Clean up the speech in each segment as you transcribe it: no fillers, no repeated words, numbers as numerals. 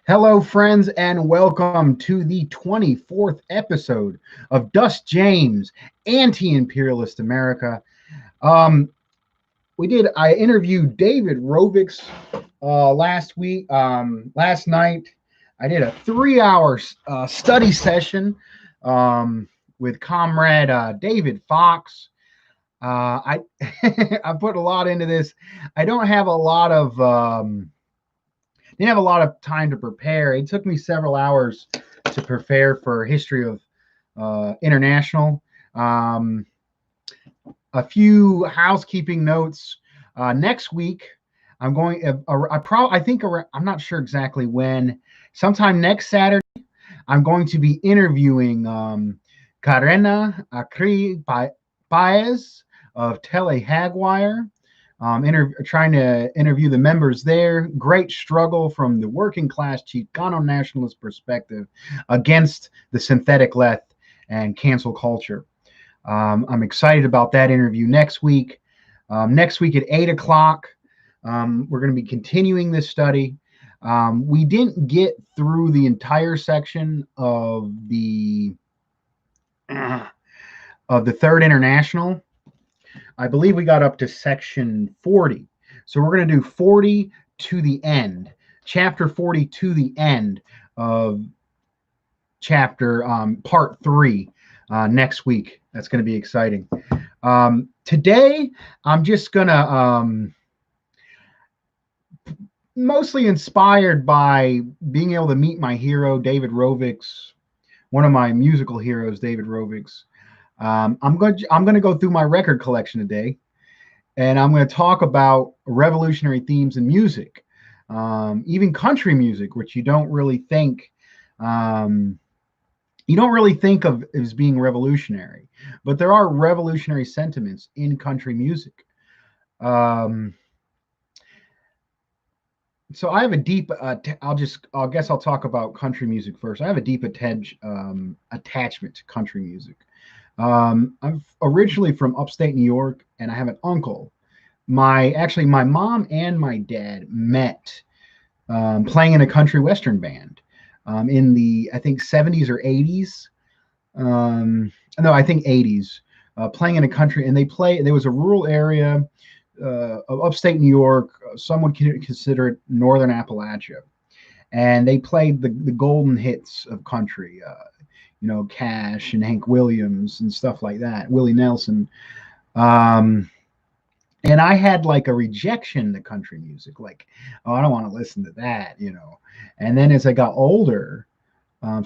Hello, friends, and welcome to the 24th episode of Dust James, Anti-Imperialist America. Um, I interviewed David Rovics last night. I did a 3-hour study session with comrade David Fox. I I put a lot into this. I don't have a lot of didn't have a lot of time to prepare. It took me several hours to prepare for history of international. Um, a few housekeeping notes. Next week, I'm going. I think I'm not sure exactly when. Sometime next Saturday, I'm going to be interviewing Karena Akri Paez of Tele Hagwire. Trying to interview the members there. Great struggle from the working class Chicano nationalist perspective against the synthetic left and cancel culture. I'm excited about that interview next week. Next week at 8 o'clock, we're going to be continuing this study. We didn't get through the entire section of the Third International. I believe we got up to section 40. So we're going to do 40 to the end, chapter 40 to the end of chapter part 3 next week. That's going to be exciting. Today, I'm just going to mostly inspired by being able to meet my hero, David Rovics, one of my musical heroes, David Rovics. I'm going to go through my record collection today, and I'm going to talk about revolutionary themes in music, even country music, which you don't really think of as being revolutionary, but there are revolutionary sentiments in country music. So I have a deep. I guess I'll talk about country music first. I have a deep attachment to country music. I'm originally from upstate New York, and I have an uncle. My mom and my dad met playing in a country western band in the, I think, 70s or 80s. No, I think 80s. Playing in a country, and there was a rural area of upstate New York. Some would consider it northern Appalachia, and they played the golden hits of country. Cash and Hank Williams and stuff like that, Willie Nelson. And I had like a rejection to country music, like, oh, I don't want to listen to that. And then as I got older,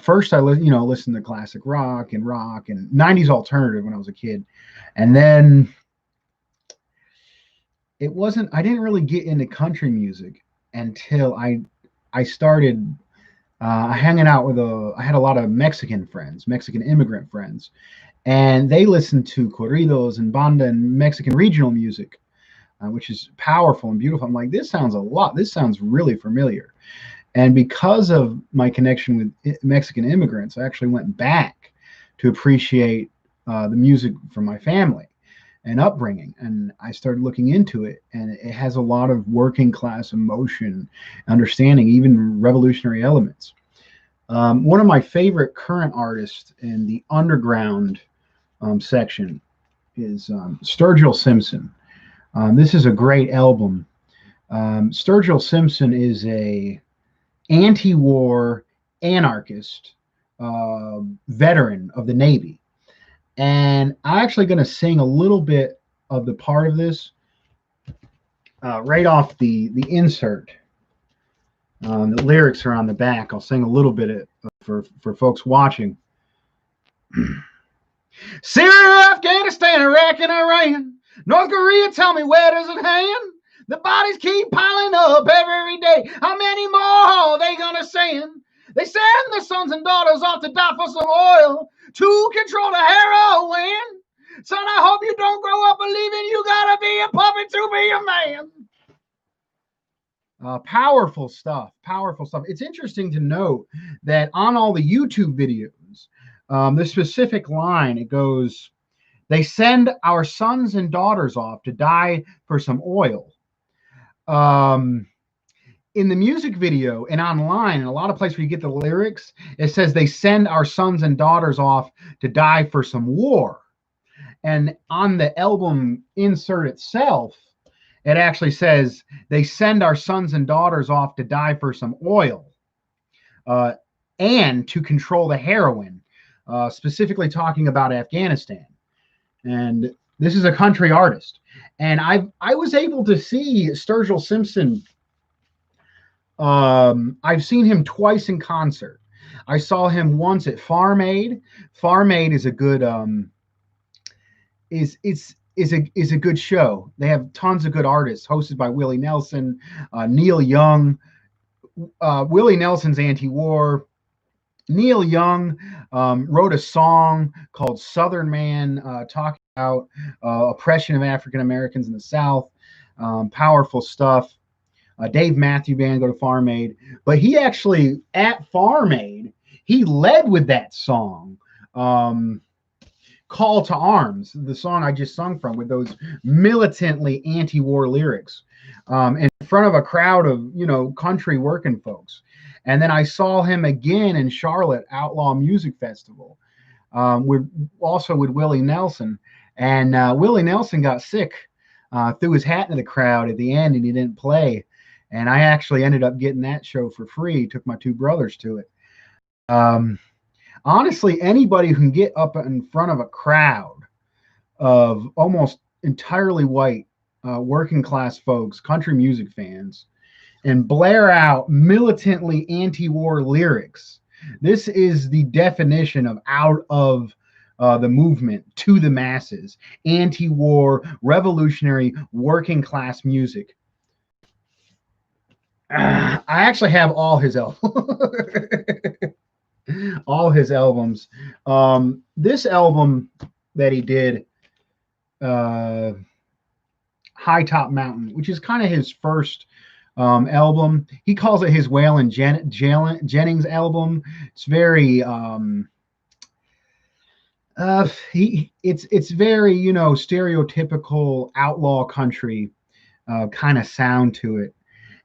first I listened to classic rock and 90s alternative when I was a kid. And then I didn't really get into country music until I started hanging out I had a lot of Mexican immigrant friends, and they listened to corridos and banda and Mexican regional music, which is powerful and beautiful. I'm like, this sounds really familiar. And because of my connection with Mexican immigrants, I actually went back to appreciate the music from my family and upbringing, and I started looking into it, and it has a lot of working class emotion, understanding, even revolutionary elements. One of my favorite current artists in the underground section is Sturgill Simpson. This is a great album. Sturgill Simpson is a anti-war anarchist veteran of the Navy. And I'm actually going to sing a little bit of the part of this right off the insert. The lyrics are on the back. I'll sing a little bit for folks watching. Syria, Afghanistan, Iraq, and Iran. North Korea, tell me where does it hang? The bodies keep piling up every day. How many more are they going to send? They send their sons and daughters off to die for some oil to control the heroin. Son, I hope you don't grow up believing you gotta be a puppet to be a man. Powerful stuff. It's interesting to note that on all the YouTube videos, the specific line, it goes, they send our sons and daughters off to die for some oil. in the music video and online, and a lot of places where you get the lyrics, it says they send our sons and daughters off to die for some war. And on the album insert itself, it actually says they send our sons and daughters off to die for some oil, uh, and to control the heroin, specifically talking about Afghanistan. And this is a country artist. And I was able to see Sturgill Simpson. I've seen him twice in concert. I saw him once at Farm Aid. Farm Aid is a good is a good show. They have tons of good artists, hosted by Willie Nelson, Neil Young. Willie Nelson's anti-war. Neil Young wrote a song called Southern Man, talking about oppression of African Americans in the South. Powerful stuff. Dave Matthew Band, go to Farm Aid. But he actually, at Farm Aid, he led with that song, Call to Arms, the song I just sung from, with those militantly anti-war lyrics, in front of a crowd of, country working folks. And then I saw him again in Charlotte, Outlaw Music Festival, with Willie Nelson. And Willie Nelson got sick, threw his hat into the crowd at the end, and he didn't play. And I actually ended up getting that show for free. Took my two brothers to it. Honestly, anybody who can get up in front of a crowd of almost entirely white, working class folks, country music fans, and blare out militantly anti-war lyrics. This is the definition of out of the movement to the masses. Anti-war, revolutionary, working class music. I actually have all his albums. All his albums. This album that he did, High Top Mountain, which is kind of his first album. He calls it his Waylon Jennings album. It's very it's very stereotypical outlaw country kind of sound to it.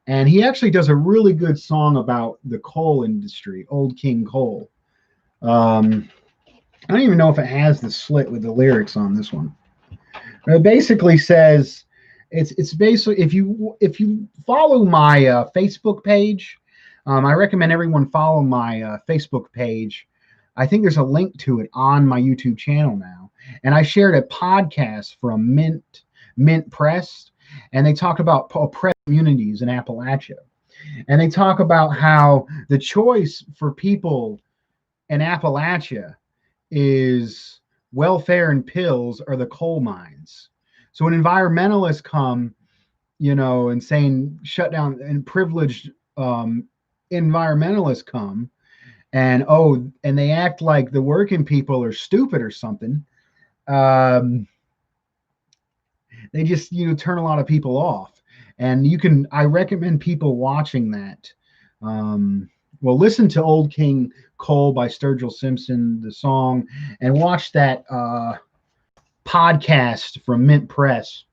And he actually does a really good song about the coal industry, Old King Coal. I don't even know if it has the slit with the lyrics on this one. It basically says, it's basically, if you follow my Facebook page, I recommend everyone follow my Facebook page. I think there's a link to it on my YouTube channel now. And I shared a podcast from Mint Press, and they talk about oppressed communities in Appalachia. And they talk about how the choice for people in Appalachia is welfare and pills or the coal mines. So when environmentalists come, and saying shut down, and privileged environmentalists come, and they act like the working people are stupid or something, they just turn a lot of people off. And I recommend people watching that. Listen to Old King Coal by Sturgill Simpson, the song, and watch that podcast from Mint Press.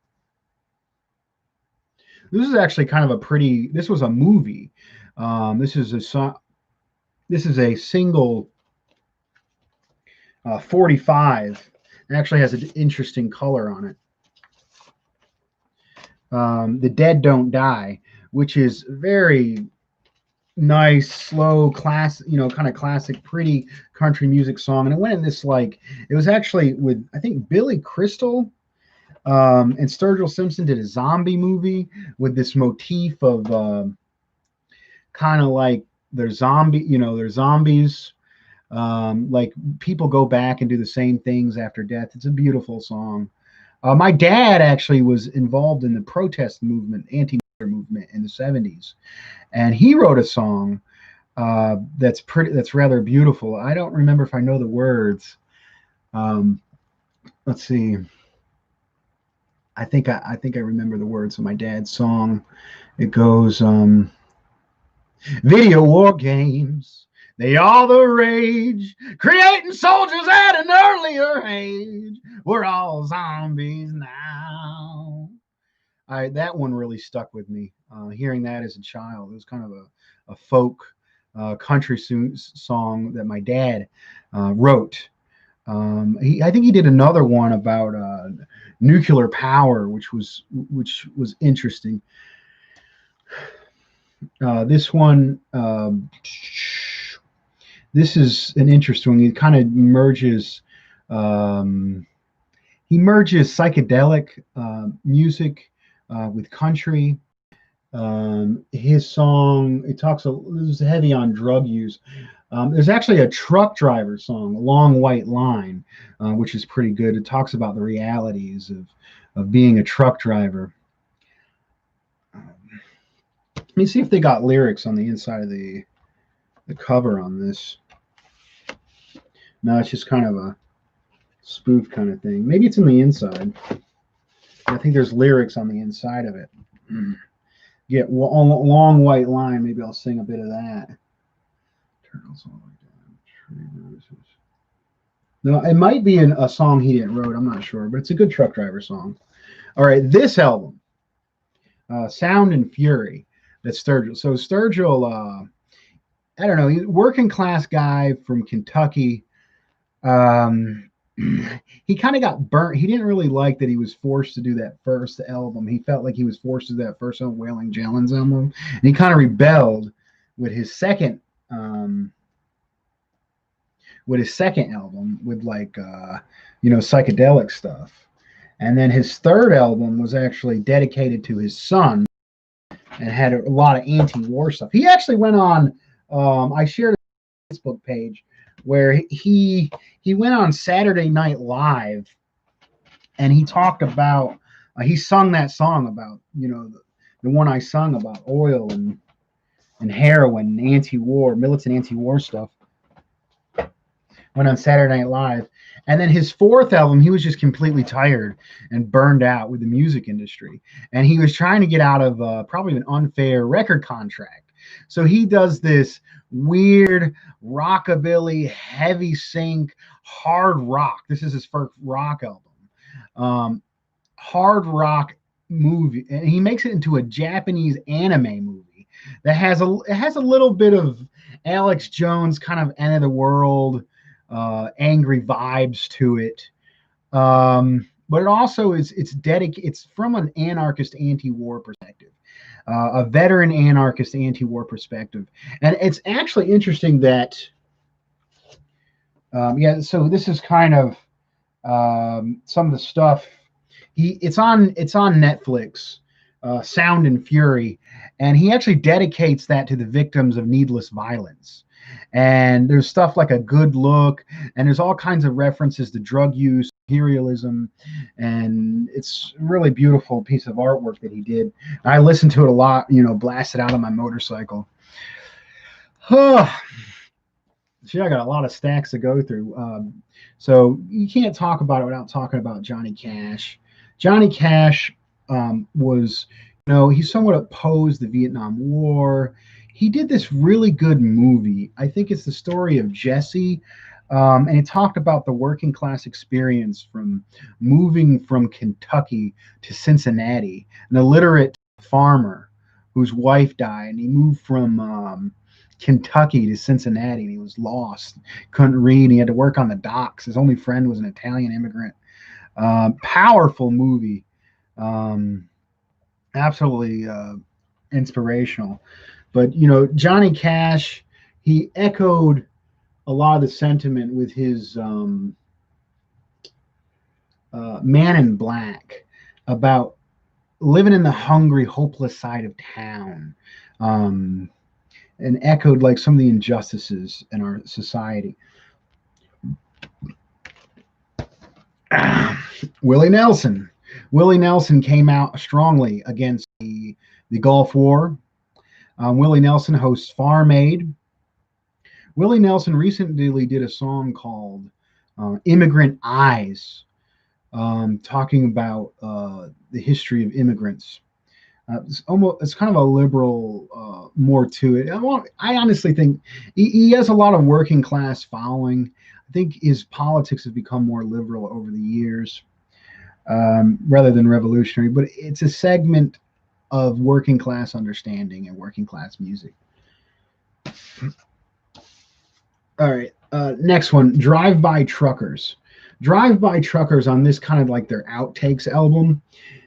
This is actually kind of this was a movie. This is a single 45. It actually has an interesting color on it. The Dead Don't Die, which is very nice, slow, kind of classic, pretty country music song. And it went in this, it was actually with, I think, Billy Crystal, and Sturgill Simpson did a zombie movie with this motif of kind of like they're zombies. Like people go back and do the same things after death. It's a beautiful song. My dad actually was involved in the protest movement, anti-nuclear movement in the 70s. And he wrote a song that's rather beautiful. I don't remember if I know the words. Let's see. I think I remember the words of my dad's song. It goes, video war games, they are the rage, creating soldiers at an earlier age. We're all zombies now. that one really stuck with me. Hearing that as a child, it was kind of a folk country song that my dad wrote. I think he did another one about nuclear power, which was interesting. This one, this is an interesting one. He kind of merges. He merges psychedelic music with country. His song, it talks this is heavy on drug use. There's actually a truck driver song, "A Long White Line," which is pretty good. It talks about the realities of being a truck driver. Let me see if they got lyrics on the inside of the cover on this. No, it's just kind of a spoof kind of thing. Maybe it's on the inside. I think there's lyrics on the inside of it. Get long white line. Maybe I'll sing a bit of that. Turtles all the way down. No, it might be a song he didn't wrote. I'm not sure, but it's a good truck driver song. All right, this album, Sound and Fury, that's Sturgill. So Sturgill, I don't know, he's a working class guy from Kentucky. He kind of got burnt. He didn't really like that he was forced to do that first album. He felt like he was forced to do that first Wailing Jellins album, and he kind of rebelled with his second album with like psychedelic stuff. And then his third album was actually dedicated to his son and had a lot of anti-war stuff. He actually went on I shared a Facebook page where he went on Saturday Night Live, and he talked about he sung that song about the one I sung about oil and heroin and anti-war, militant anti-war stuff. Went on Saturday Night Live. And then his fourth album, he was just completely tired and burned out with the music industry, and he was trying to get out of probably an unfair record contract. So he does this weird rockabilly, heavy sync, hard rock. This is his first rock album. Hard rock movie, and he makes it into a Japanese anime movie that has a little bit of Alex Jones kind of end of the world, angry vibes to it. But it also it's from an anarchist anti-war perspective. A veteran anarchist anti-war perspective. And it's actually interesting that so this is kind of some of the stuff. It's on Netflix, Sound and Fury, and he actually dedicates that to the victims of needless violence. And there's stuff like A Good Look, and there's all kinds of references to drug use, imperialism, and it's a really beautiful piece of artwork that he did. I listened to it a lot, blasted out on my motorcycle. Shit, I got a lot of stacks to go through. So you can't talk about it without talking about Johnny Cash. Johnny Cash was, he somewhat opposed the Vietnam War. He did this really good movie. I think it's the story of Jesse. And it talked about the working class experience from moving from Kentucky to Cincinnati, an illiterate farmer whose wife died, and he moved from Kentucky to Cincinnati, and he was lost, couldn't read, and he had to work on the docks. His only friend was an Italian immigrant. Powerful movie, absolutely inspirational. But Johnny Cash, he echoed a lot of the sentiment with his Man in Black, about living in the hungry, hopeless side of town, and echoed like some of the injustices in our society. Willie Nelson. Willie Nelson came out strongly against the Gulf War. Willie Nelson hosts Farm Aid. Willie Nelson recently did a song called Immigrant Eyes, talking about the history of immigrants. It's kind of a liberal more to it. I honestly think he has a lot of working class following. I think his politics have become more liberal over the years. rather than revolutionary, but it's a segment of working class understanding and working class music. All right, next one, Drive-By Truckers. Drive-By Truckers on this kind of like their outtakes album,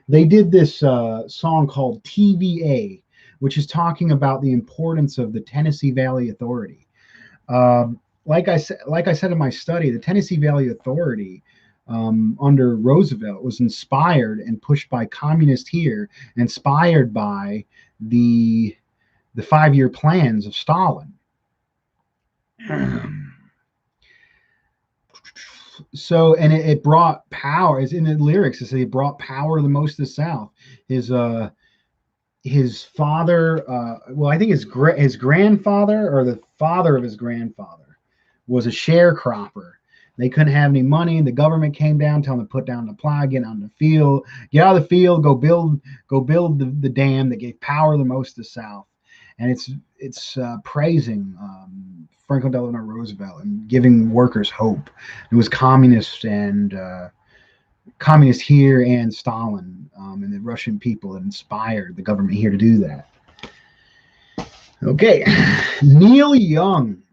they did this song called TVA, which is talking about the importance of the Tennessee Valley Authority. Like I said in my study, the Tennessee Valley Authority under Roosevelt was inspired and pushed by communists here, inspired by the 5-year plans of Stalin. So, and it brought power. It's in the lyrics. It says it brought power the most to the South. His father, well, I think his grandfather or the father of his grandfather was a sharecropper. They couldn't have any money. The government came down, telling them to put down the plow, get on the field, get out of the field, go build the dam that gave power the most to the South. And it's praising Franklin Delano Roosevelt and giving workers hope. It was communist here and Stalin and the Russian people that inspired the government here to do that. Okay, Neil Young.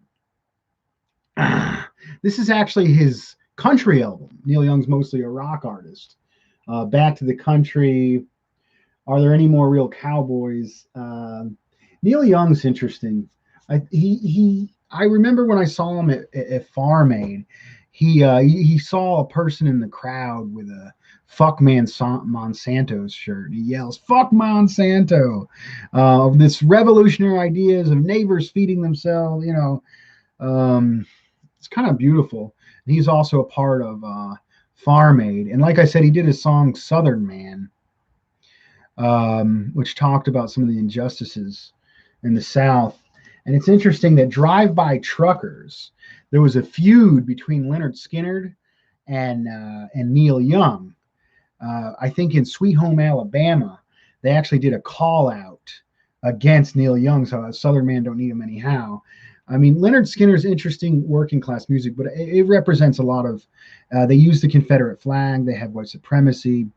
This is actually his country album. Neil Young's mostly a rock artist. Back to the Country. Are There Any More Real Cowboys? Neil Young's interesting. I remember when I saw him at Farm Aid, he saw a person in the crowd with a "Fuck Monsanto" shirt. He yells, "Fuck Monsanto!" This revolutionary ideas of neighbors feeding themselves. It's kind of beautiful. And he's also a part of Farm Aid, and like I said, he did his song "Southern Man," which talked about some of the injustices in the South. And it's interesting that Drive-By Truckers, there was a feud between Lynyrd Skynyrd and Neil Young. I think in Sweet Home Alabama, they actually did a call out against Neil Young. So Southern Man don't need him anyhow. I mean, Lynyrd Skynyrd's interesting working class music, but it represents a lot of. They use the Confederate flag. They have white supremacy,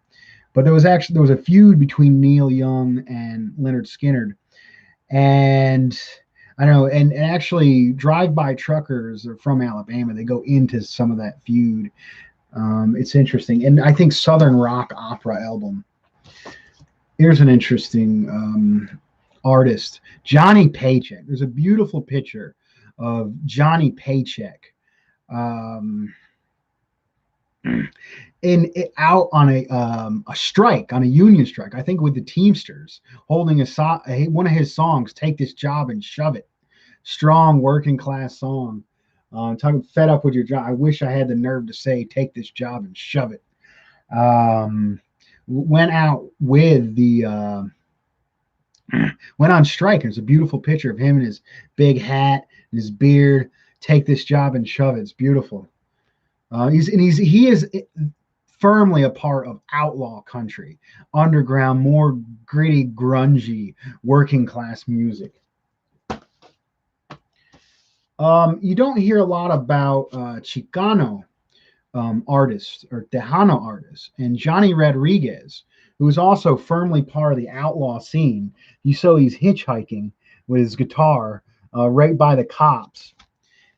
but there was a feud between Neil Young and Lynyrd Skynyrd, and I don't know, and actually, Drive-By Truckers are from Alabama. They go into some of that feud. It's interesting, and I think Southern Rock Opera album. Here's an interesting artist, Johnny Paycheck. There's a beautiful picture of Johnny Paycheck out on a strike, on a union strike, I think with the Teamsters, holding one of his songs, "Take This Job and Shove It." Strong working class song. Talking fed up with your job. I wish I had the nerve to say, "Take this job and shove it." Went out with the went on strike. There's a beautiful picture of him in his big hat and his beard. "Take this job and shove it." It's beautiful. He is firmly a part of outlaw country, underground, more gritty, grungy, working class music. You don't hear a lot about Chicano artists or Tejano artists, and Johnny Rodriguez, who is also firmly part of the outlaw scene. You saw he's hitchhiking with his guitar right by the cops,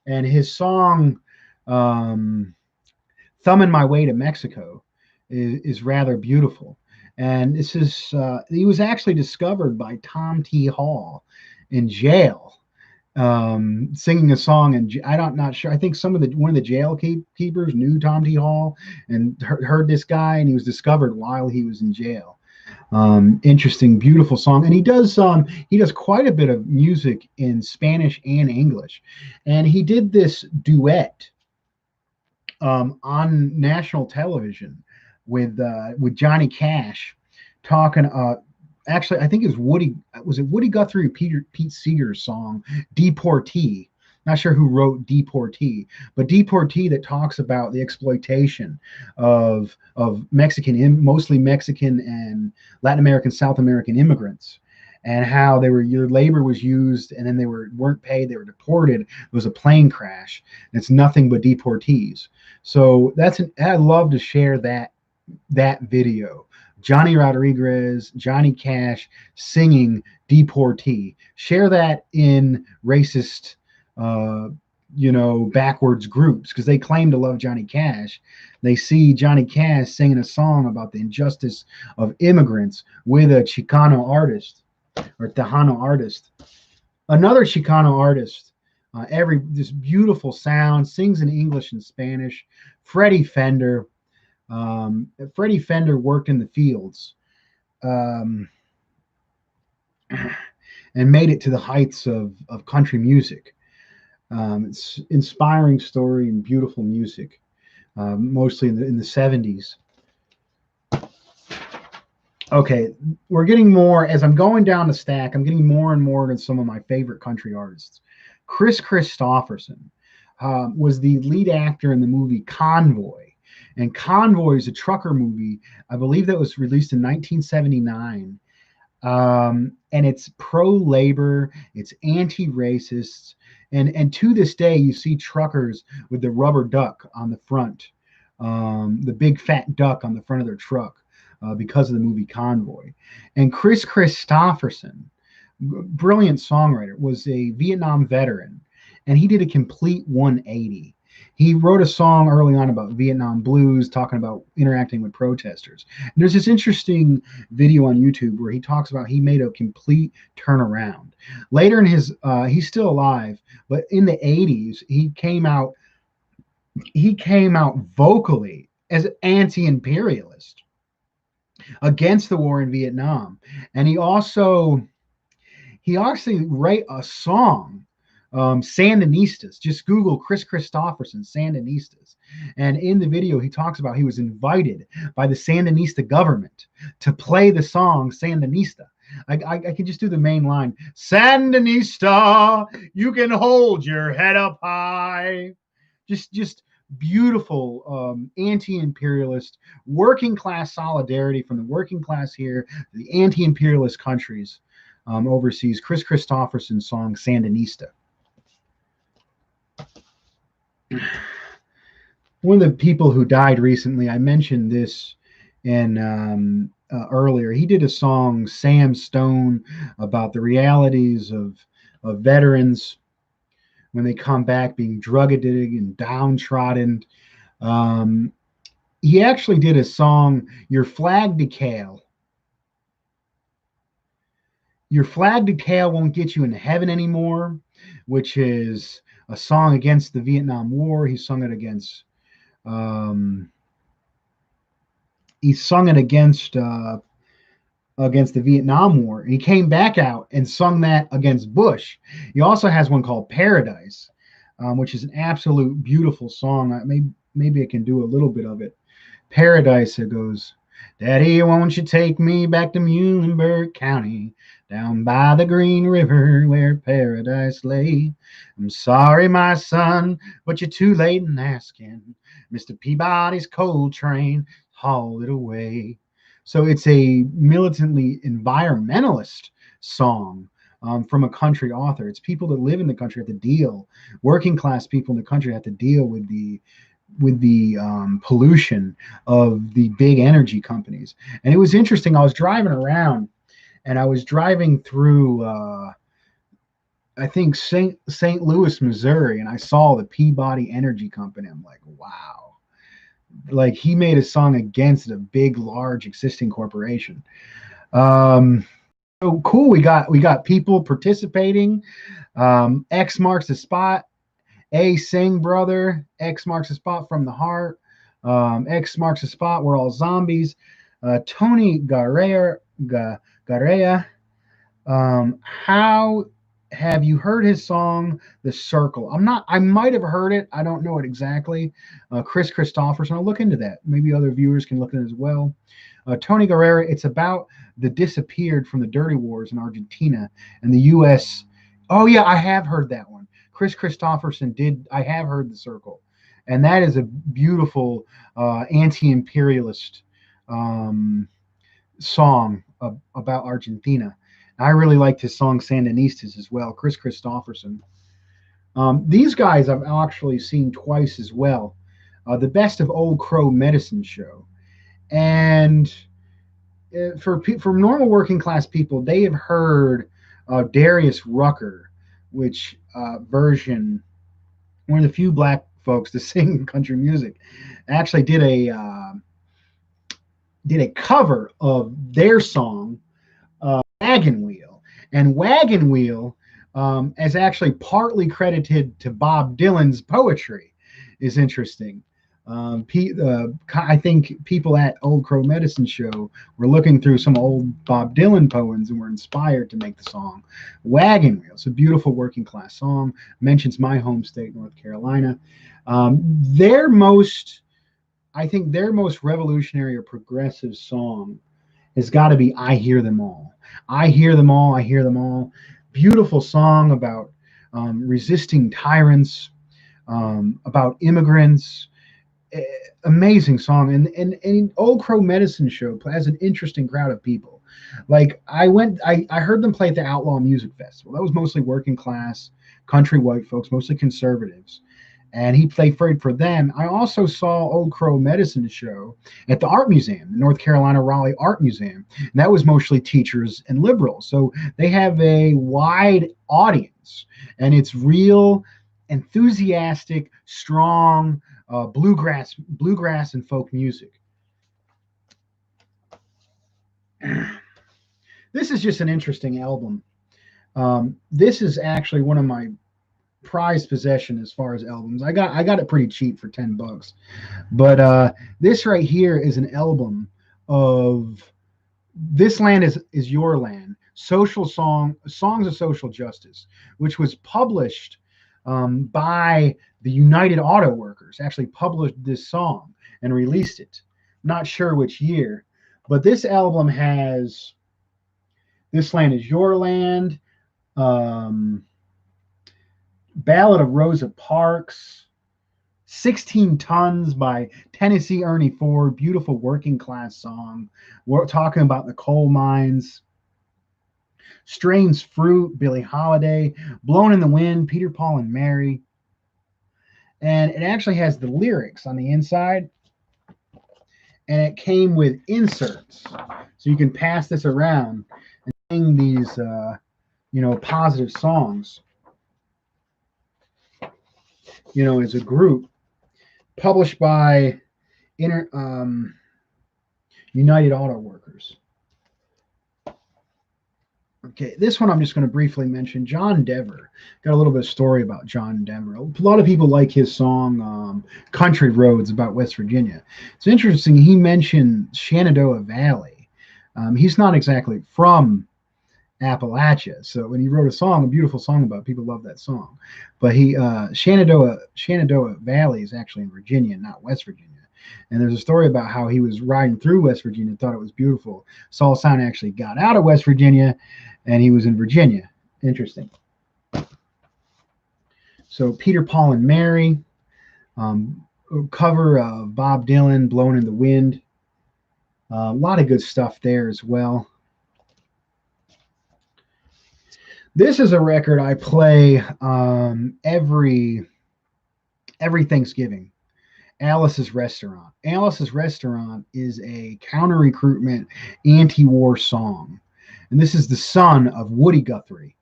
and his song "Thumbing My Way to Mexico" is rather beautiful. And this is he was actually discovered by Tom T. Hall in jail, singing a song, and I'm not sure. I think one of the jail keepers knew Tom T. Hall and heard this guy, and he was discovered while he was in jail. Interesting, beautiful song, and he does quite a bit of music in Spanish and English, and he did this duet on national television with Johnny Cash, talking. Actually, I think it was Woody Guthrie or Pete Seeger's song "Deportee." Not sure who wrote "Deportee," but "Deportee" that talks about the exploitation of Mexican, mostly Mexican and Latin American, South American immigrants, and how your labor was used, and then they weren't paid, they were deported. It was a plane crash. And it's nothing but deportees. So I'd love to share that that video. Johnny Rodriguez, Johnny Cash singing "Deportee." Share that in racist, uh, backwards groups because they claim to love Johnny Cash. They see Johnny Cash singing a song about the injustice of immigrants with a Chicano artist or Tejano artist. Another Chicano artist, every this beautiful sound, sings in English and Spanish. Freddie Fender. Freddie Fender worked in the fields um, and made it to the heights of country music. It's inspiring story and beautiful music, mostly in the 70s. Okay, we're getting more, as I'm going down the stack, I'm getting more and more into some of my favorite country artists. Chris Christopherson was the lead actor in the movie Convoy. And Convoy is a trucker movie. I believe that was released in 1979. And it's pro-labor, it's anti-racist. And to this day, you see truckers with the rubber duck on the front, the big fat duck on the front of their truck because of the movie Convoy. And Chris Christopherson, brilliant songwriter, was a Vietnam veteran, and he did a complete 180. He wrote a song early on about Vietnam blues, talking about interacting with protesters. And there's this interesting video on YouTube where he talks about he made a complete turnaround. Later in his, he's still alive, but in the 80s, he came out vocally as an anti-imperialist against the war in Vietnam. And he actually wrote a song, Sandinistas. Just Google Chris Christopherson, Sandinistas. And in the video, he talks about he was invited by the Sandinista government to play the song Sandinista. I can just do the main line. Sandinista, you can hold your head up high. Just beautiful anti-imperialist working class solidarity from the working class here to the anti-imperialist countries overseas. Chris Christopherson's song Sandinista. One of the people who died recently, I mentioned this in earlier. He did a song, Sam Stone, about the realities of veterans when they come back being drug addicted and downtrodden. He actually did a song, Your Flag Decal. Your Flag Decal Won't Get You into Heaven Anymore, which is a song against the Vietnam War. He sung it against against the Vietnam War. And he came back out and sung that against Bush. He also has one called Paradise, which is an absolute beautiful song. Maybe I can do a little bit of it. Paradise, it goes, Daddy, won't you take me back to Muhlenberg County, down by the Green River where paradise lay. I'm sorry, my son, but you're too late in asking. Mr. Peabody's coal train hauled it away. So it's a militantly environmentalist song from a country author. It's people that live in the country have to deal, working class people in the country have to deal with the pollution of the big energy companies. And it was interesting. I was driving around, and I was driving through, I think St. Louis, Missouri, and I saw the Peabody Energy Company. I'm like, wow. Like, he made a song against a big, large existing corporation. So cool. We got people participating. X marks the spot. A Sing Brother. X marks the spot from the heart. X marks the spot. We're all zombies. Tony Guerrera. How have you heard his song The Circle? I might have heard it. I don't know it exactly. Chris Christopherson, I'll look into that. Maybe other viewers can look at it as well. Tony Guerrera, it's about the disappeared from the dirty wars in Argentina and the U.S. Oh yeah, I have heard that one. Chris Christopherson did. I have heard The Circle, and that is a beautiful anti-imperialist song about Argentina. I really liked his song Sandinistas as well. Chris Christopherson. These guys I've actually seen twice as well. The Best of Old Crow Medicine Show. And for normal working class people, they have heard Darius Rucker, which version, one of the few black folks to sing country music, actually did a cover of their song Wagon Wheel, and Wagon Wheel is actually partly credited to Bob Dylan's poetry. Is interesting. I think people at Old Crow Medicine Show were looking through some old Bob Dylan poems and were inspired to make the song Wagon Wheel. It's a beautiful working class song. Mentions my home state, North Carolina. Their most, I think, their most revolutionary or progressive song has got to be "I Hear Them All." I hear them all. I hear them all. Beautiful song about resisting tyrants, about immigrants. Amazing song, and Old Crow Medicine Show has an interesting crowd of people. Like I heard them play at the Outlaw Music Festival. That was mostly working class, country white folks, mostly conservatives, and he played for them. I also saw Old Crow Medicine Show at the Art Museum, the North Carolina Raleigh Art Museum, and that was mostly teachers and liberals. So they have a wide audience, and it's real, enthusiastic, strong bluegrass and folk music. This is just an interesting album. This is actually one of my prized possession as far as albums. I got it pretty cheap for $10, but this right here is an album of "This Land is Your Land," songs of social justice, which was published by the United Auto Workers. Actually published this song and released it. Not sure which year, but this album has "This Land is Your Land," um, "Ballad of Rosa Parks," 16 Tons by Tennessee Ernie Ford, beautiful working class song. We're talking about the coal mines. "Strange Fruit," Billie Holiday. "Blown in the Wind," Peter, Paul, and Mary. And it actually has the lyrics on the inside, and it came with inserts, so you can pass this around and sing these, positive songs, as a group. Published by United Auto Workers. Okay, this one I'm just going to briefly mention. John Denver. Got a little bit of story about John Denver. A lot of people like his song "Country Roads" about West Virginia. It's interesting. He mentioned Shenandoah Valley. He's not exactly from Appalachia, so when he wrote a beautiful song about it, people love that song. But Shenandoah Valley is actually in Virginia, not West Virginia. And there's a story about how he was riding through West Virginia, thought it was beautiful. Saul Sound actually got out of West Virginia, and he was in Virginia. Interesting. So Peter, Paul, and Mary, cover of Bob Dylan, "Blown in the Wind." A lot of good stuff there as well. This is a record I play every Thanksgiving. Alice's Restaurant. Alice's Restaurant is a counter-recruitment, anti-war song. And this is the son of Woody Guthrie,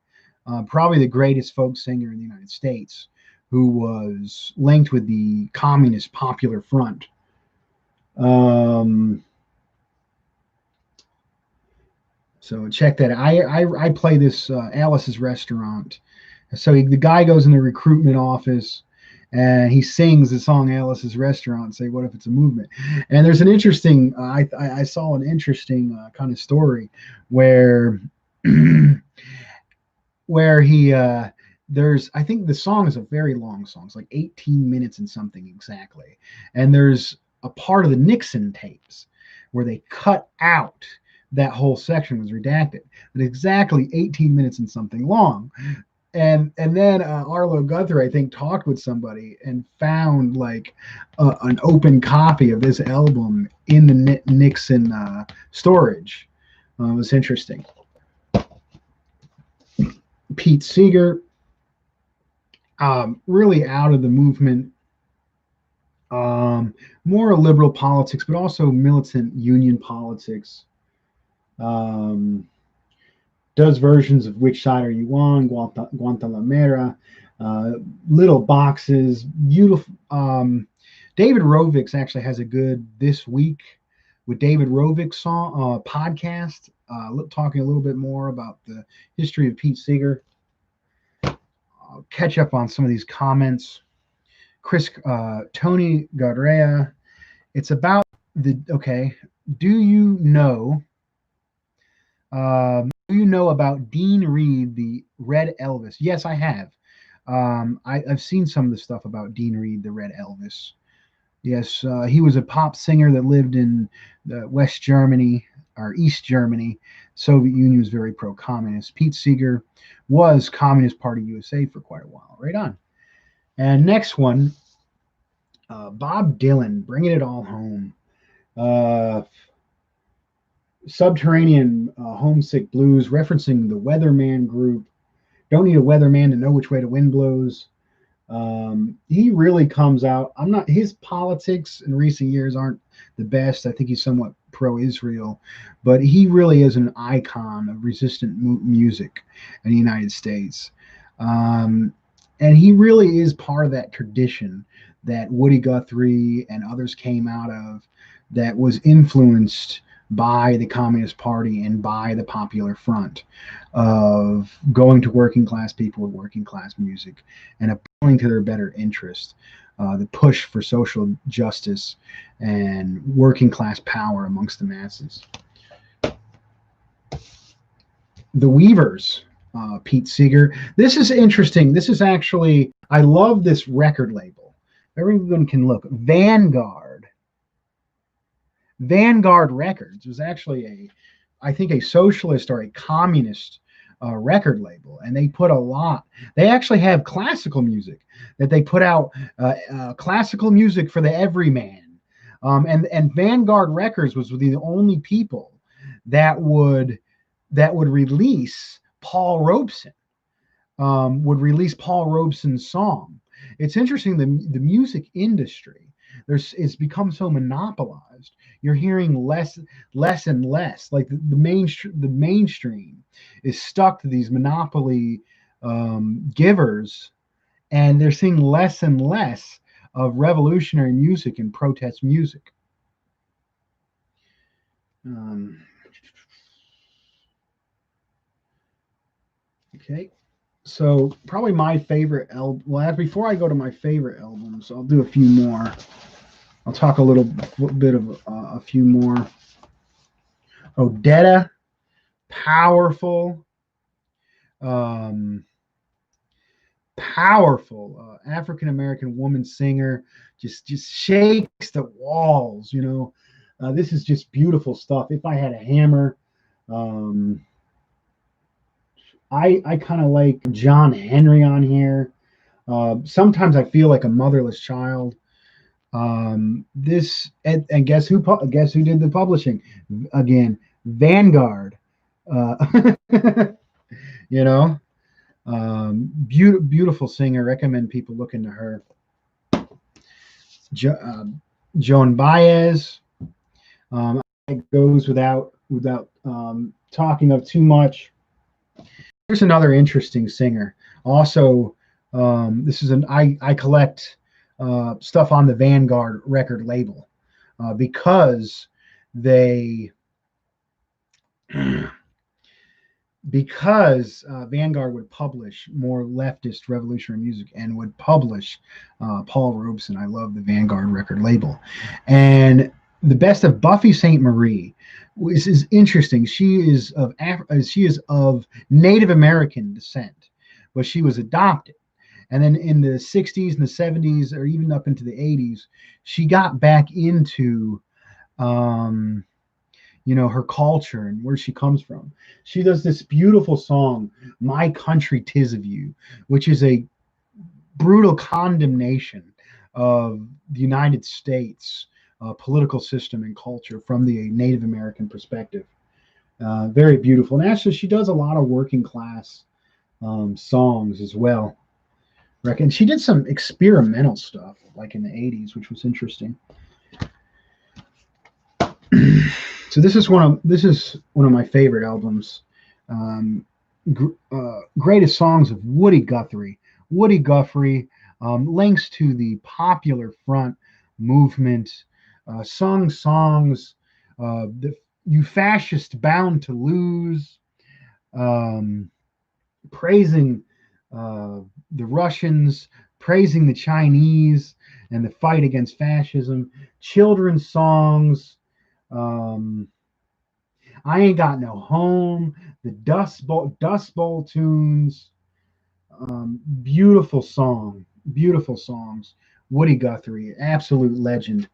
probably the greatest folk singer in the United States, who was linked with the Communist Popular Front. So check that. I play this Alice's Restaurant. So the guy goes in the recruitment office and he sings the song Alice's Restaurant. Say, what if it's a movement? And there's an interesting. I saw an interesting kind of story where where he there's, I think the song is a very long song. It's like 18 minutes and something exactly. And there's a part of the Nixon tapes where they cut out that whole section, was redacted, but exactly 18 minutes and something long. And then Arlo Guthrie, I think, talked with somebody and found like an open copy of this album in the Nixon storage. It was interesting. Pete Seeger, really out of the movement. More liberal politics, but also militant union politics. Um, does versions of Which Side Are You On, Guantanamera, uh, Little Boxes, beautiful. David Rovics actually has a good This Week with David Rovics song podcast, talking a little bit more about the history of Pete Seeger. I'll catch up on some of these comments. Tony Guerrera. It's about okay. Do you know? Do you know about Dean Reed, the Red Elvis? Yes, I have. I've seen some of the stuff about Dean Reed, the Red Elvis. Yes, he was a pop singer that lived in West Germany or East Germany. Soviet Union was very pro-communist. Pete Seeger was Communist Party USA for quite a while. Right on. And next one, Bob Dylan, Bringing It All Home. Subterranean Homesick Blues, referencing the Weatherman group. Don't need a weatherman to know which way the wind blows. He really comes out. His politics in recent years aren't the best. I think he's somewhat pro-Israel, but he really is an icon of resistant music in the United States. And he really is part of that tradition that Woody Guthrie and others came out of, that was influenced by the Communist Party and by the Popular Front, of going to working class people with working class music and appealing to their better interest, the push for social justice and working class power amongst the masses. The Weavers, Pete Seeger. This is interesting. This is actually, I love this record label. Everyone can look. Vanguard Records was actually I think a socialist or a communist record label, and they put a lot. They actually have classical music that they put out, classical music for the everyman. And Vanguard Records was the only people that would release Paul Robeson, Robeson's song. It's interesting, the music industry, it's become so monopolized. You're hearing less and less. Like the mainstream is stuck to these monopoly givers, and they're seeing less and less of revolutionary music and protest music. Okay. So probably my favorite album. Well, before I go to my favorite albums, I'll do a few more. I'll talk a little bit of a few more. Odetta, powerful, African American woman singer, just shakes the walls. This is just beautiful stuff. If I Had a Hammer. I kind of like John Henry on here. Sometimes I feel like a motherless child. This and guess who did the publishing again? Vanguard. Beautiful singer. Recommend people look into her. Joan Baez. It goes without talking of too much. Here's another interesting singer. Also, this is I collect stuff on the Vanguard record label because Vanguard would publish more leftist revolutionary music and would publish Paul Robeson. I love the Vanguard record label. And the best of Buffy St. Marie. This is interesting. She is of Native American descent, but she was adopted. And then in the 60s and the 70s, or even up into the 80s, she got back into, her culture and where she comes from. She does this beautiful song, My Country 'Tis of You, which is a brutal condemnation of the United States political system and culture from the Native American perspective. Very beautiful. And actually, she does a lot of working class songs as well. reckon she did some experimental stuff like in the 80s, which was interesting. So this is one of my favorite albums. Greatest songs of Woody Guthrie. Woody Guthrie links to the popular front movement, sung songs, you fascist bound to lose, praising the Russians, praising the Chinese and the fight against fascism, children's songs, I Ain't Got No Home, the Dust Bowl tunes, beautiful songs. Woody Guthrie, absolute legend.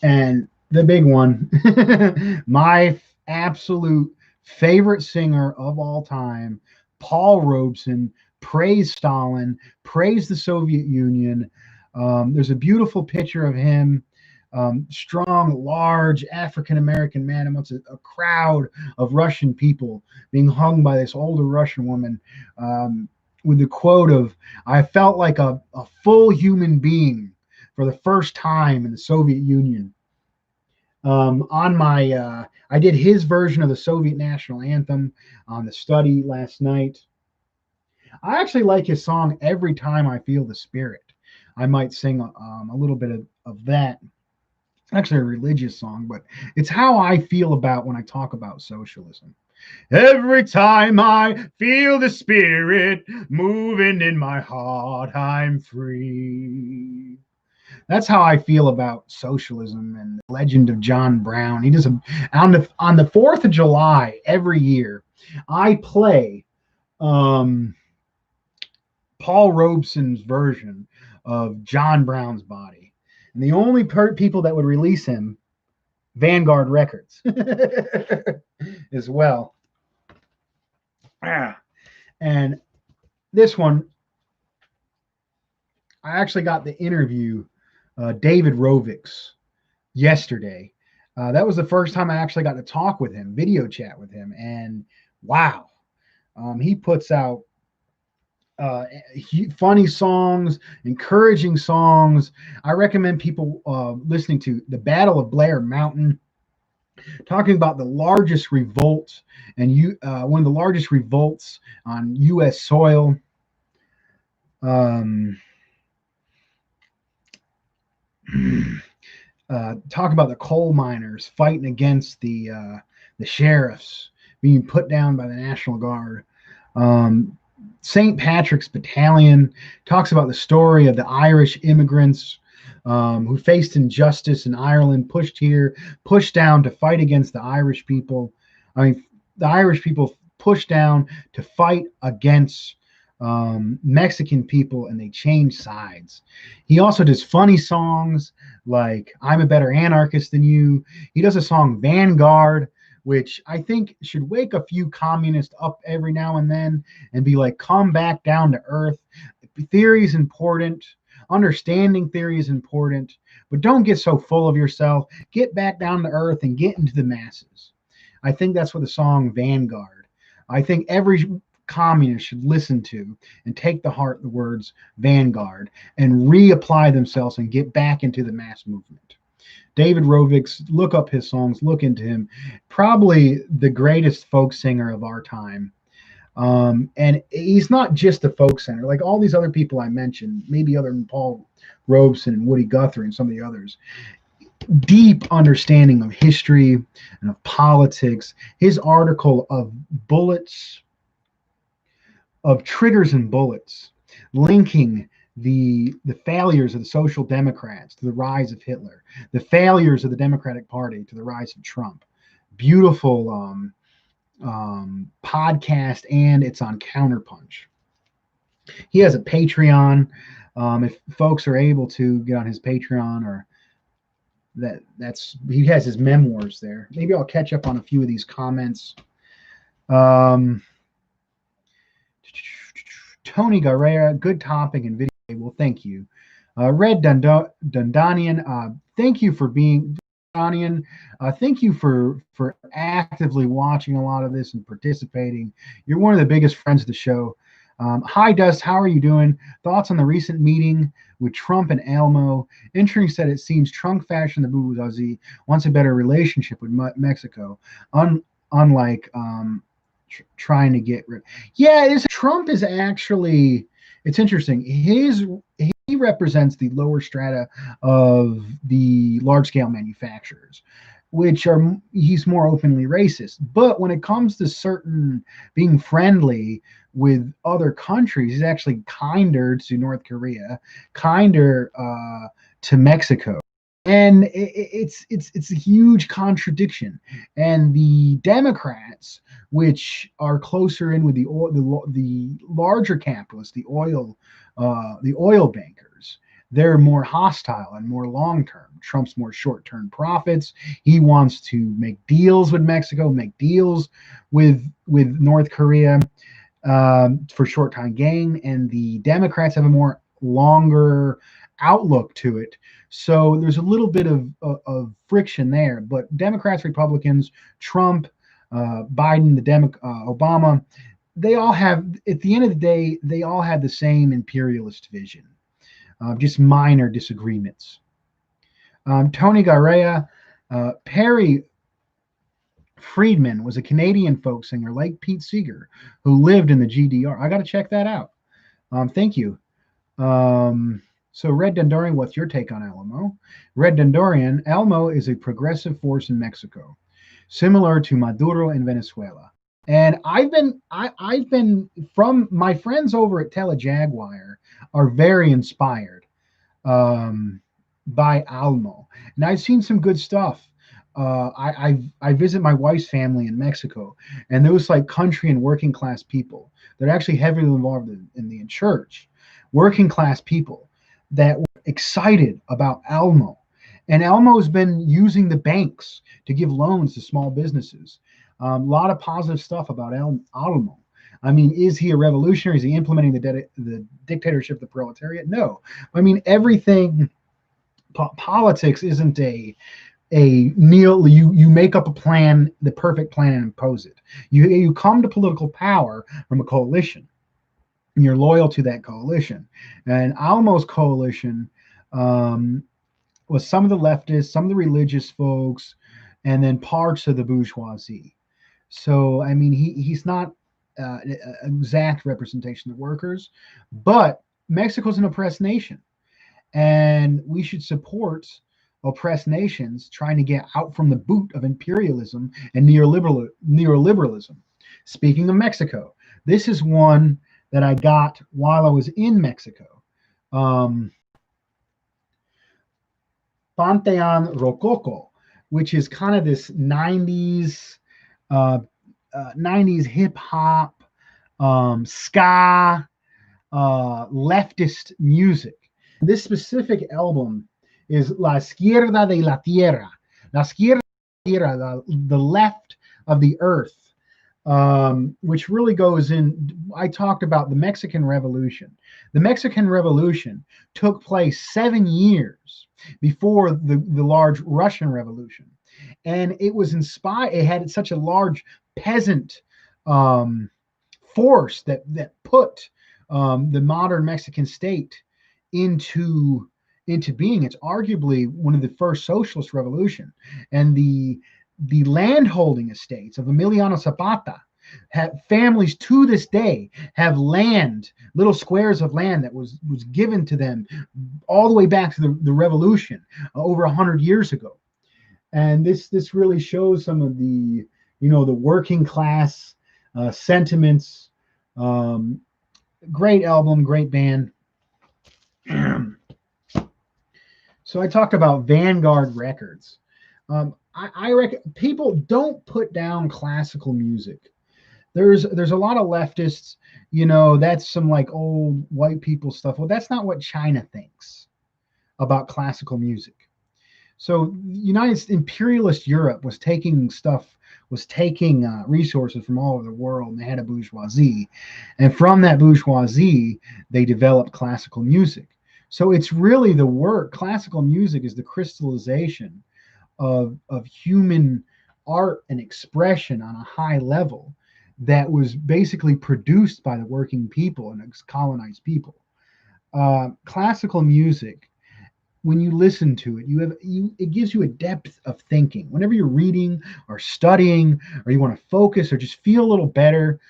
And the big one, my absolute favorite singer of all time, Paul Robeson, praise Stalin, praise the Soviet Union. There's a beautiful picture of him, strong, large African American man amongst a crowd of Russian people being hung by this older Russian woman, with the quote of, "I felt like a full human being for the first time in the Soviet Union." I did his version of the Soviet national anthem on the study last night. I actually like his song "Every Time I Feel the Spirit." I might sing a little bit of that. It's actually a religious song, but it's how I feel about when I talk about socialism. Every time I feel the spirit moving in my heart, I'm free. That's how I feel about socialism and the legend of John Brown. He does on the 4th of July every year. I play Paul Robeson's version of John Brown's Body, and the only people that would release him, Vanguard Records, as well. And this one, I actually got the interview David Rovics yesterday. That was the first time I actually got to talk with him, video chat with him, and wow, he puts out funny songs, encouraging songs. I recommend people listening to The Battle of Blair Mountain, talking about the largest revolt and one of the largest revolts on U.S. soil. Talk about the coal miners fighting against the sheriffs being put down by the National Guard. St. Patrick's Battalion talks about the story of the Irish immigrants who faced injustice in Ireland, pushed down to fight against the Irish people. I mean, the Irish people pushed down to fight against Mexican people, and they changed sides. He also does funny songs like "I'm a Better Anarchist Than You." He does a song "Vanguard," which I think should wake a few communists up every now and then and be like, come back down to earth. Theory is important. Understanding theory is important, but don't get so full of yourself. Get back down to earth and get into the masses. I think that's what the song "Vanguard." I think every communists should listen to and take to heart the words "Vanguard" and reapply themselves and get back into the mass movement. David Rovics, look up his songs, look into him. Probably the greatest folk singer of our time. And he's not just a folk singer, like all these other people I mentioned, maybe other than Paul Robeson and Woody Guthrie and some of the others. Deep understanding of history and of politics. His article of bullets, of triggers and bullets, linking the failures of the Social Democrats to the rise of Hitler, the failures of the Democratic Party to the rise of Trump. Beautiful podcast, and it's on Counterpunch. He has a Patreon. If folks are able to get on his Patreon, or that's he has his memoirs there. Maybe I'll catch up on a few of these comments. Tony Guerrera, good topic and video. Well, thank you. Red Dundanian, thank you for being Dundanian. Thank you for actively watching a lot of this and participating. You're one of the biggest friends of the show. Hi, Dust. How are you doing? Thoughts on the recent meeting with Trump and Elmo? Entering said it seems Trump fashioned the bourgeoisie wants a better relationship with Mexico, unlike trying to get rid. Yeah, Trump is actually. It's interesting. He represents the lower strata of the large scale manufacturers, which are he's more openly racist. But when it comes to certain being friendly with other countries, he's actually kinder to North Korea, kinder to Mexico. And it's a huge contradiction. And the Democrats, which are closer in with the larger capitalists, the oil bankers, they're more hostile and more long term. Trump's more short term profits. He wants to make deals with Mexico, make deals with North Korea for short time gain, and the Democrats have a more longer outlook to it. So there's a little bit of friction there. But Democrats, Republicans, Trump, Biden, Obama, they all have, at the end of the day, they all had the same imperialist vision, just minor disagreements. Tony Guerrera, Perry Friedman was a Canadian folk singer like Pete Seeger who lived in the GDR. I got to check that out. Thank you. So Red Dendorian, what's your take on Elmo? Red Dendorian, Elmo is a progressive force in Mexico, similar to Maduro in Venezuela. And I've been from my friends over at Telejaguar are very inspired by Elmo, and I've seen some good stuff. I visit my wife's family in Mexico, and those like country and working class people, they're actually heavily involved in the church, working class people that were excited about Elmo. And Elmo's been using the banks to give loans to small businesses. A lot of positive stuff about Elmo. I mean, is he a revolutionary? Is he implementing the dictatorship of the proletariat? No. I mean, everything. Politics isn't a you make up a plan, the perfect plan, and impose it. You come to political power from a coalition, and you're loyal to that coalition. And Almo's coalition was some of the leftists, some of the religious folks, and then parts of the bourgeoisie. So I mean, he's not an exact representation of workers, but Mexico's an oppressed nation, and we should support oppressed nations trying to get out from the boot of imperialism and neoliberalism. Speaking of Mexico, this is one that I got while I was in Mexico. Panteon Rococo, which is kind of this 90s 90s hip hop, ska, leftist music. This specific album is La Izquierda de la Tierra, La Izquierda de la Tierra, the left of the earth, which really goes in. I talked about the Mexican Revolution. The Mexican Revolution took place 7 years before the large Russian Revolution. And it was inspired, it had such a large peasant force that put the modern Mexican state into being. It's arguably one of the first socialist revolution. And the landholding estates of Emiliano Zapata have families to this day have land, little squares of land that was given to them all the way back to the revolution over 100 years ago. And this really shows some of the the working class sentiments. Great album, great band. So I talked about Vanguard Records. I reckon people don't put down classical music. There's a lot of leftists, that's some like old white people stuff. Well, that's not what China thinks about classical music. So imperialist Europe was taking resources from all over the world, and they had a bourgeoisie. And from that bourgeoisie, they developed classical music. So it's really the work. Classical music is the crystallization of human art and expression on a high level that was basically produced by the working people and colonized people. Classical music, when you listen to it, it gives you a depth of thinking. Whenever you're reading or studying, or you want to focus or just feel a little better,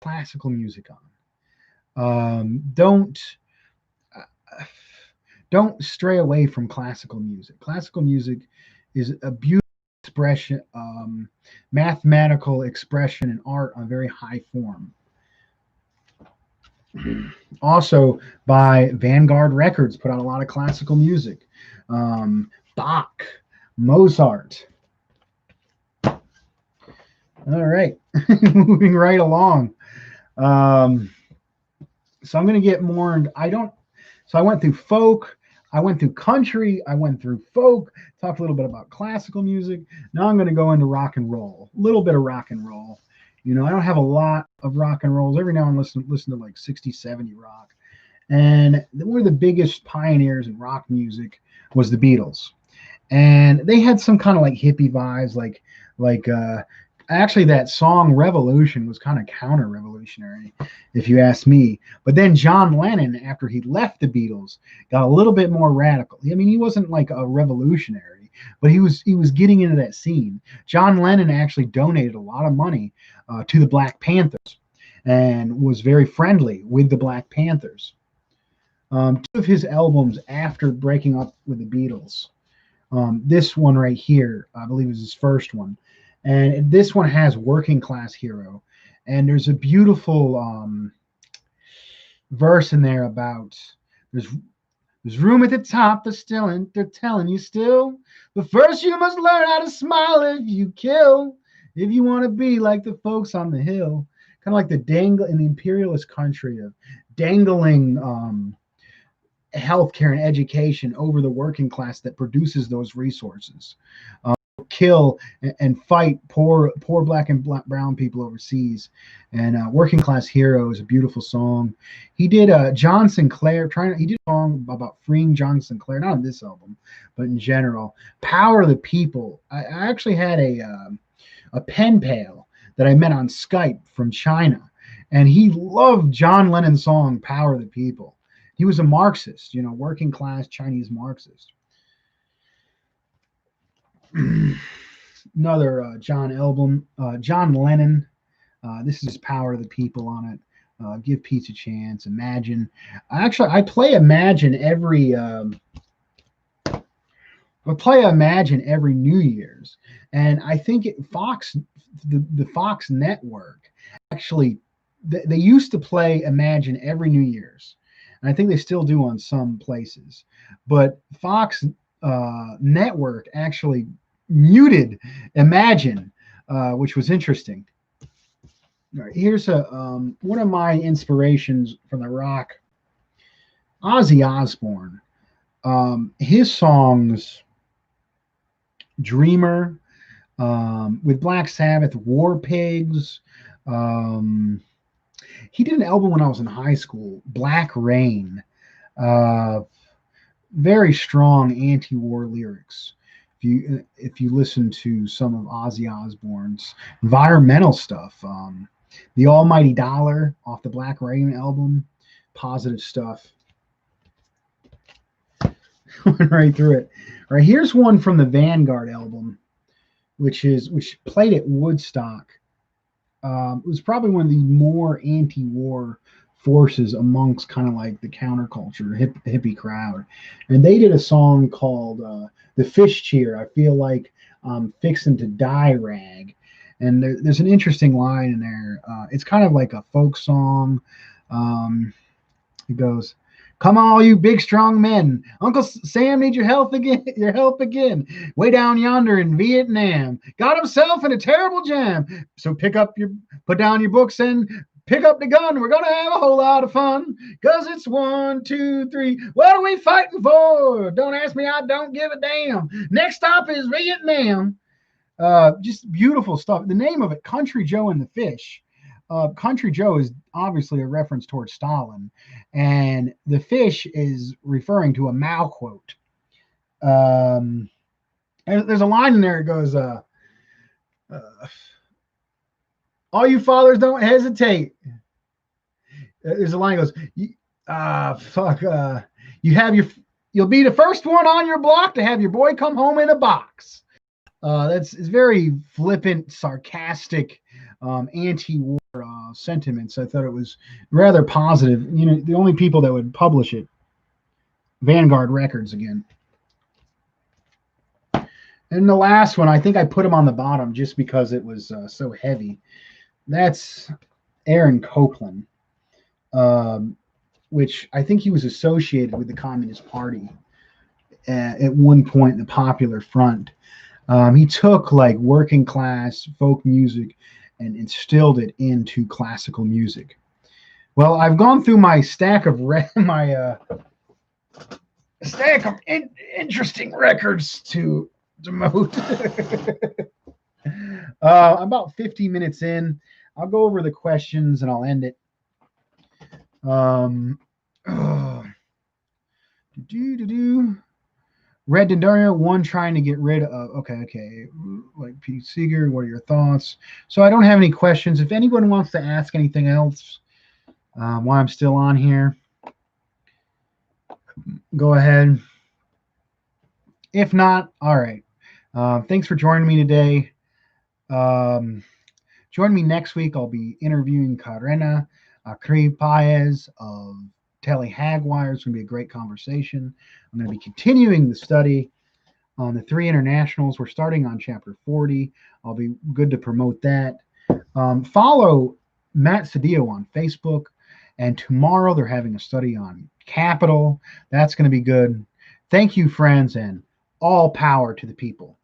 classical music on. Don't stray away from classical music. Classical music is a beautiful expression, mathematical expression and art on very high form. Also, by Vanguard Records, put out a lot of classical music. Bach, Mozart. All right, moving right along. So I'm going to get more. So I went through folk, I went through country, I went through folk, talked a little bit about classical music. Now I'm going to go into rock and roll, a little bit of rock and roll. You know, I don't have a lot of rock and rolls. Every now and then listen to like 60, 70 rock. And one of the biggest pioneers in rock music was the Beatles. And they had some kind of like hippie vibes, actually that song Revolution was kind of counter-revolutionary, if you ask me. But then John Lennon, after he left the Beatles, got a little bit more radical. I mean, he wasn't like a revolutionary, but he was getting into that scene. John Lennon actually donated a lot of money to the Black Panthers and was very friendly with the Black Panthers. Two of his albums after breaking up with the Beatles, this one right here, I believe is his first one. And this one has Working Class Hero. And there's a beautiful verse in there about there's room at the top, they're telling you still. But first you must learn how to smile if you kill. If you want to be like the folks on the hill. Kind of like the dangle in the imperialist country of dangling healthcare and education over the working class that produces those resources. Kill and fight poor black and brown people overseas. And Working Class Hero is a beautiful song. He did John Sinclair he did a song about freeing John Sinclair, not on this album but in general. Power of the People. I actually had a pen pal that I met on Skype from China, and he loved John Lennon's song Power of the People. He was a Marxist, working class Chinese Marxist. Another John Lennon. This is Power of the People on it. Give Peace a Chance. Imagine. I play Imagine every. I play Imagine every New Year's, and I think the Fox network actually they used to play Imagine every New Year's, and I think they still do on some places, but Fox network actually muted Imagine, which was interesting. All right, here's one of my inspirations from the rock, Ozzy Osbourne. His songs, Dreamer, with Black Sabbath, War Pigs. He did an album when I was in high school, Black Rain. Very strong anti-war lyrics. If you listen to some of Ozzy Osbourne's environmental stuff, The Almighty Dollar off the Black Rain album, positive stuff. Went right through it. All right, here's one from the Vanguard album, which played at Woodstock. It was probably one of the more anti-war forces amongst kind of like the counterculture, hippie crowd. And they did a song called The Fish Cheer. I feel like I'm fixing to die, rag. And there's an interesting line in there. It's kind of like a folk song. It goes, "Come on, all you big strong men. Uncle Sam needs your help again. Your help again. Way down yonder in Vietnam, got himself in a terrible jam. So put down your books and pick up the gun. We're gonna have a whole lot of fun. 'Cause it's 1, 2, 3. What are we fighting for? Don't ask me. I don't give a damn. Next stop is Vietnam." Just beautiful stuff. The name of it, Country Joe and the Fish. Country Joe is obviously a reference towards Stalin, and the fish is referring to a Mao quote. There's a line in there that goes, All you fathers, don't hesitate. There's a line that goes, fuck, you'll be the first one on your block to have your boy come home in a box. It's very flippant, sarcastic, anti-war sentiments. I thought it was rather positive. You know, the only people that would publish it, Vanguard Records again. And the last one, I think I put him on the bottom just because it was so heavy. That's Aaron Copland, which I think he was associated with the Communist Party at one point in the Popular Front. He took like working class folk music and instilled it into classical music. Well, I've gone through my stack of interesting records to demote. About 50 minutes in, I'll go over the questions and I'll end it. Red Dendaria, one trying to get rid of. Okay. Like Pete Seeger, what are your thoughts? So I don't have any questions. If anyone wants to ask anything else while I'm still on here, go ahead. If not, all right. Thanks for joining me today. Join me next week. I'll be interviewing Karena Akri Paez of Telly Hagwire. It's going to be a great conversation. I'm going to be continuing the study on the 3 internationals. We're starting on chapter 40. I'll be good to promote that. Follow Matt Cedillo on Facebook. And tomorrow they're having a study on capital. That's going to be good. Thank you, friends, and all power to the people.